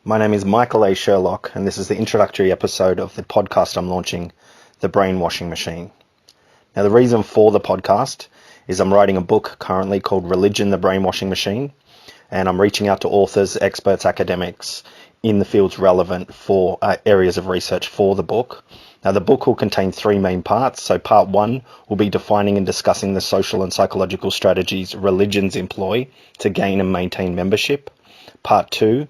My name is Michael A. Sherlock, and this is the introductory episode of the podcast I'm launching, The Brainwashing Machine. Now, the reason for the podcast is I'm writing a book currently called Religion, the Brainwashing Machine, and I'm reaching out to authors, experts, academics in the fields relevant for areas of research for the book. Now, the book will contain three main parts. So part one will be defining and discussing the social and psychological strategies religions employ to gain and maintain membership. Part two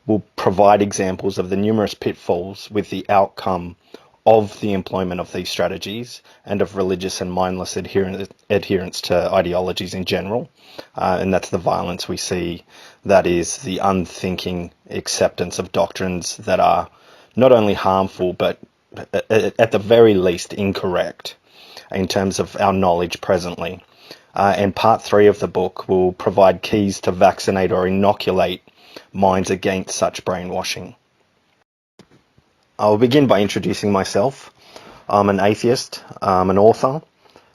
will provide examples of the numerous pitfalls with the outcome of the employment of these strategies and of religious and mindless adherence to ideologies in general. And that's the violence we see, that is the unthinking acceptance of doctrines that are not only harmful, but at the very least incorrect in terms of our knowledge presently. And part three of the book will provide keys to vaccinate or inoculate minds against such brainwashing. I'll begin by introducing myself. I'm an atheist, I'm an author.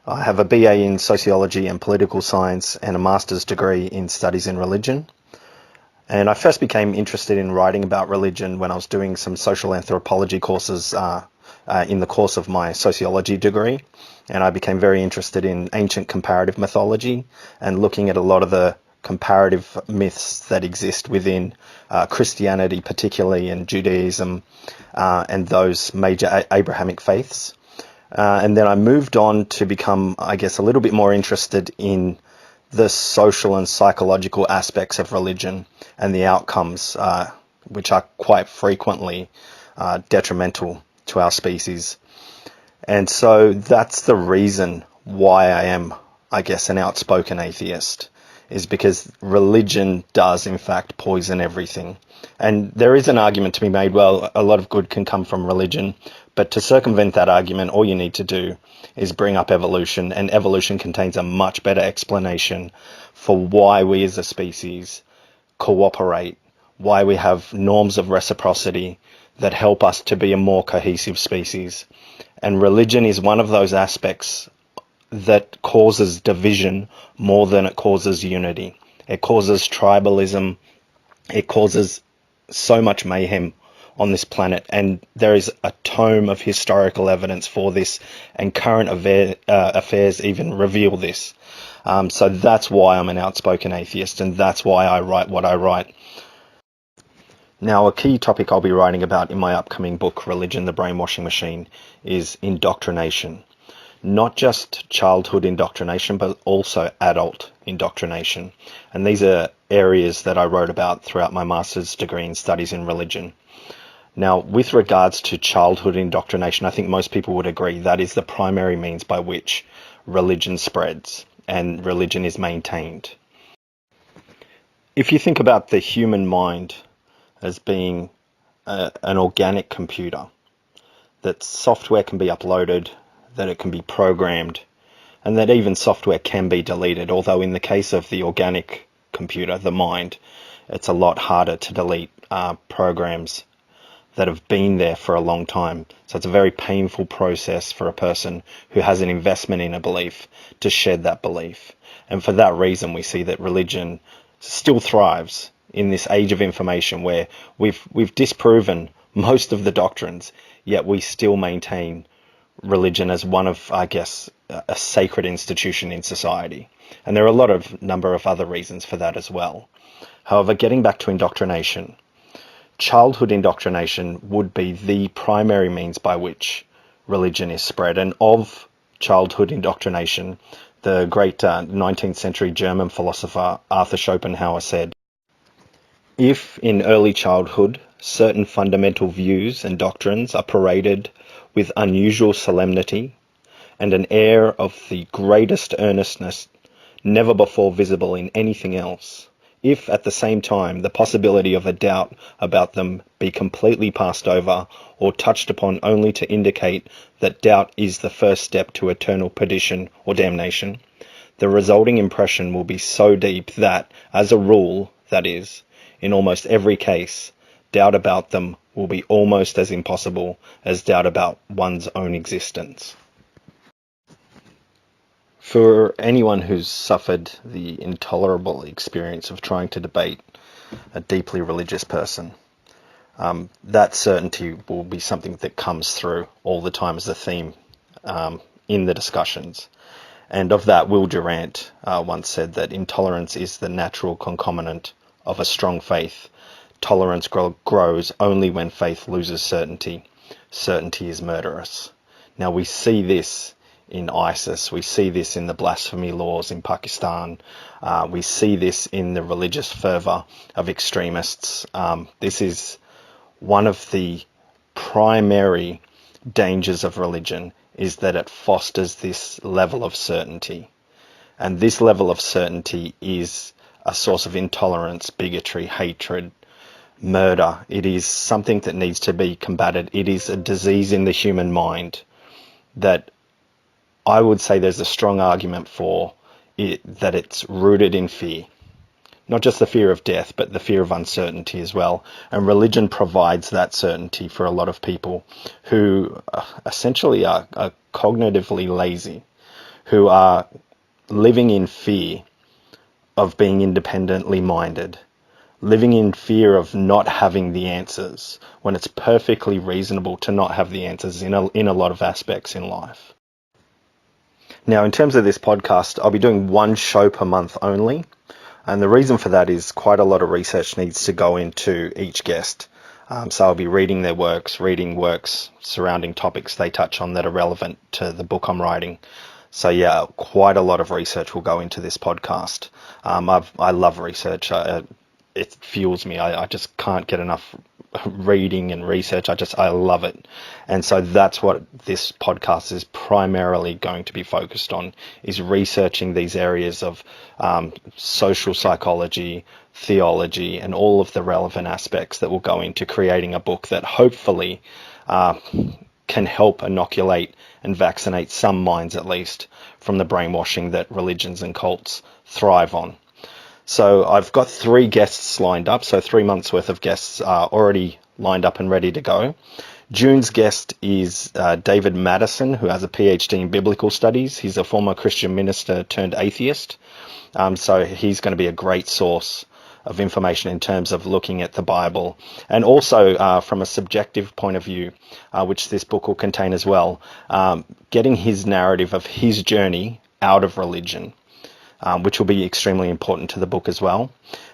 I have a BA in sociology and political science and a master's degree in studies in religion. And I first became interested in writing about religion when I was doing some social anthropology courses in the course of my sociology degree. And I became very interested in ancient comparative mythology and looking at a lot of the comparative myths that exist within Christianity, particularly, and Judaism, and those major Abrahamic faiths. And then I moved on to become, I guess, a little bit more interested in the social and psychological aspects of religion and the outcomes, which are quite frequently detrimental to our species. And so that's the reason why I am, I guess, an outspoken atheist, is because religion does in fact poison everything. And there is an argument to be made, well, a lot of good can come from religion, but to circumvent that argument, all you need to do is bring up evolution, and evolution contains a much better explanation for why we as a species cooperate, why we have norms of reciprocity that help us to be a more cohesive species. And religion is one of those aspects that causes division more than it causes unity. It causes tribalism. It causes so much mayhem on this planet, and there is a tome of historical evidence for this, and current affairs even reveal this. So that's why I'm an outspoken atheist, and that's why I write what I write. Now, a key topic I'll be writing about in my upcoming book, Religion, the Brainwashing Machine, is indoctrination. Not just childhood indoctrination, but also adult indoctrination. And these are areas that I wrote about throughout my master's degree in studies in religion. Now, with regards to childhood indoctrination, I think most people would agree that is the primary means by which religion spreads and religion is maintained. If you think about the human mind as being an organic computer, that software can be uploaded, that it can be programmed, and that even software can be deleted, although in the case of the organic computer, the mind, it's a lot harder to delete programs that have been there for a long time. So it's a very painful process for a person who has an investment in a belief to shed that belief. And for that reason, we see that religion still thrives in this age of information where we've disproven most of the doctrines, yet we still maintain religion as one of, I guess, a sacred institution in society. And there are a number of other reasons for that as well. However, getting back to indoctrination, childhood indoctrination would be the primary means by which religion is spread. And of childhood indoctrination, the great 19th century German philosopher Arthur Schopenhauer said, "If in early childhood certain fundamental views and doctrines are paraded with unusual solemnity and an air of the greatest earnestness never before visible in anything else, if at the same time the possibility of a doubt about them be completely passed over or touched upon only to indicate that doubt is the first step to eternal perdition or damnation, the resulting impression will be so deep that, as a rule, that is, in almost every case, doubt about them will be almost as impossible as doubt about one's own existence." For anyone who's suffered the intolerable experience of trying to debate a deeply religious person, that certainty will be something that comes through all the time as a theme in the discussions. And of that, Will Durant once said that intolerance is the natural concomitant of a strong faith. Tolerance grows only when faith loses certainty. Certainty is murderous. Now we see this in ISIS, we see this in the blasphemy laws in Pakistan, we see this in the religious fervour of extremists. This is one of the primary dangers of religion, is that it fosters this level of certainty. And this level of certainty is a source of intolerance, bigotry, hatred, murder. It is something that needs to be combated. It is a disease in the human mind that I would say there's a strong argument for it, that it's rooted in fear. Not just the fear of death, but the fear of uncertainty as well. And religion provides that certainty for a lot of people who essentially are cognitively lazy, who are living in fear of being independently minded, living in fear of not having the answers, when it's perfectly reasonable to not have the answers in a lot of aspects in life. Now, in terms of this podcast, I'll be doing one show per month only. And the reason for that is quite a lot of research needs to go into each guest. So I'll be reading their works, reading works surrounding topics they touch on that are relevant to the book I'm writing. So yeah, quite a lot of research will go into this podcast. I love research. It fuels me. I just can't get enough reading and research. I love it. And so that's what this podcast is primarily going to be focused on, is researching these areas of social psychology, theology, and all of the relevant aspects that will go into creating a book that hopefully can help inoculate and vaccinate some minds, at least, from the brainwashing that religions and cults thrive on. So I've got 3 guests lined up, so 3 months worth of guests are already lined up and ready to go. June's guest is David Madison, who has a PhD in biblical studies. He's a former Christian minister turned atheist. So he's going to be a great source of information in terms of looking at the Bible, and also from a subjective point of view, which this book will contain as well, getting his narrative of his journey out of religion. Which will be extremely important to the book as well.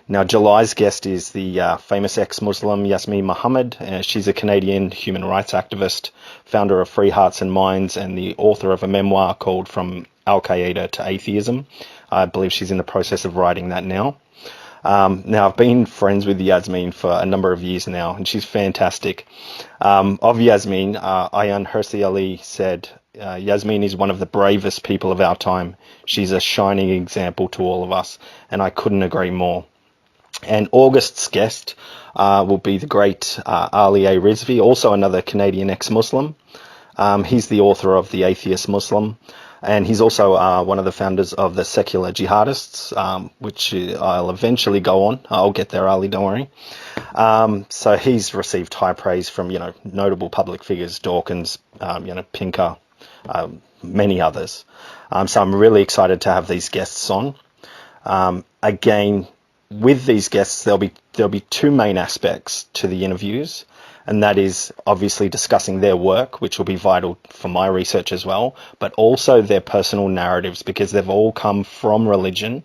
Now, July's guest is the famous ex-Muslim Yasmin Mohammed. She's a Canadian human rights activist, founder of Free Hearts and Minds, and the author of a memoir called From Al-Qaeda to Atheism. I believe she's in the process of writing that now. Now, I've been friends with Yasmin for a number of years now, and she's fantastic. Of Yasmin, Ayaan Hirsi Ali said, Yasmin is one of the bravest people of our time. She's a shining example to all of us, and I couldn't agree more. And August's guest will be the great Ali A. Rizvi, also another Canadian ex-Muslim. He's the author of The Atheist Muslim, and he's also one of the founders of the Secular Jihadists, which I'll eventually go on. I'll get there, Ali, don't worry. So he's received high praise from, notable public figures, Dawkins, Pinker, many others. So I'm really excited to have these guests on. Again, with these guests, there'll be 2 main aspects to the interviews, and that is obviously discussing their work, which will be vital for my research as well, but also their personal narratives, because they've all come from religion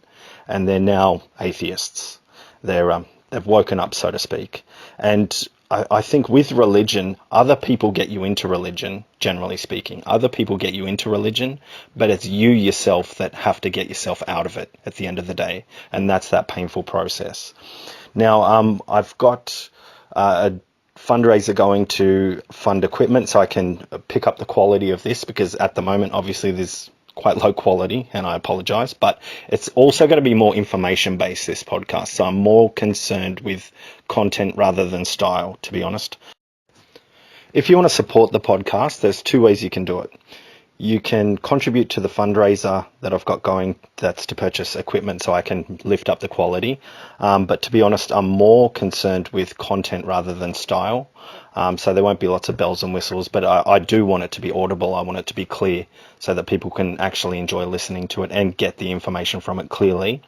and they're now atheists. They've woken up, so to speak. And I think with religion, other people get you into religion, generally speaking. Other people get you into religion, but it's you yourself that have to get yourself out of it at the end of the day. And that's that painful process. Now, I've got a fundraiser going to fund equipment so I can pick up the quality of this, because at the moment, obviously, there's quite low quality, and I apologize, but it's also going to be more information based, this podcast. So I'm more concerned with content rather than style, to be honest. If you want to support the podcast, there's 2 ways you can do it. You can contribute to the fundraiser that I've got going, that's to purchase equipment so I can lift up the quality. But to be honest, I'm more concerned with content rather than style. So there won't be lots of bells and whistles, but I do want it to be audible. I want it to be clear so that people can actually enjoy listening to it and get the information from it clearly.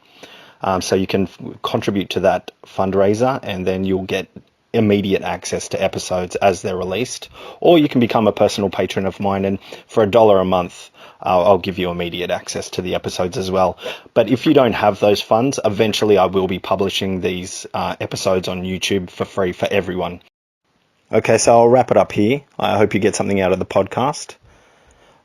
So you can contribute to that fundraiser, and then you'll get immediate access to episodes as they're released, or you can become a personal patron of mine, and for $1 a month, I'll give you immediate access to the episodes as well. But if you don't have those funds, eventually I will be publishing these episodes on YouTube for free for everyone. Okay, so I'll wrap it up here. I hope you get something out of the podcast.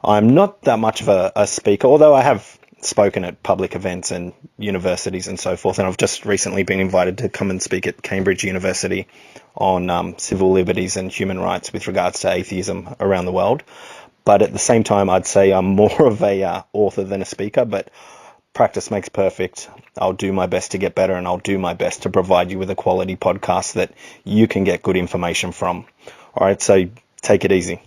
I'm not that much of a speaker, although I have spoken at public events and universities and so forth, and I've just recently been invited to come and speak at Cambridge University on civil liberties and human rights with regards to atheism around the world. But at the same time, I'd say I'm more of a author than a speaker, but practice makes perfect. I'll do my best to get better, and I'll do my best to provide you with a quality podcast that you can get good information from. All right, so take it easy.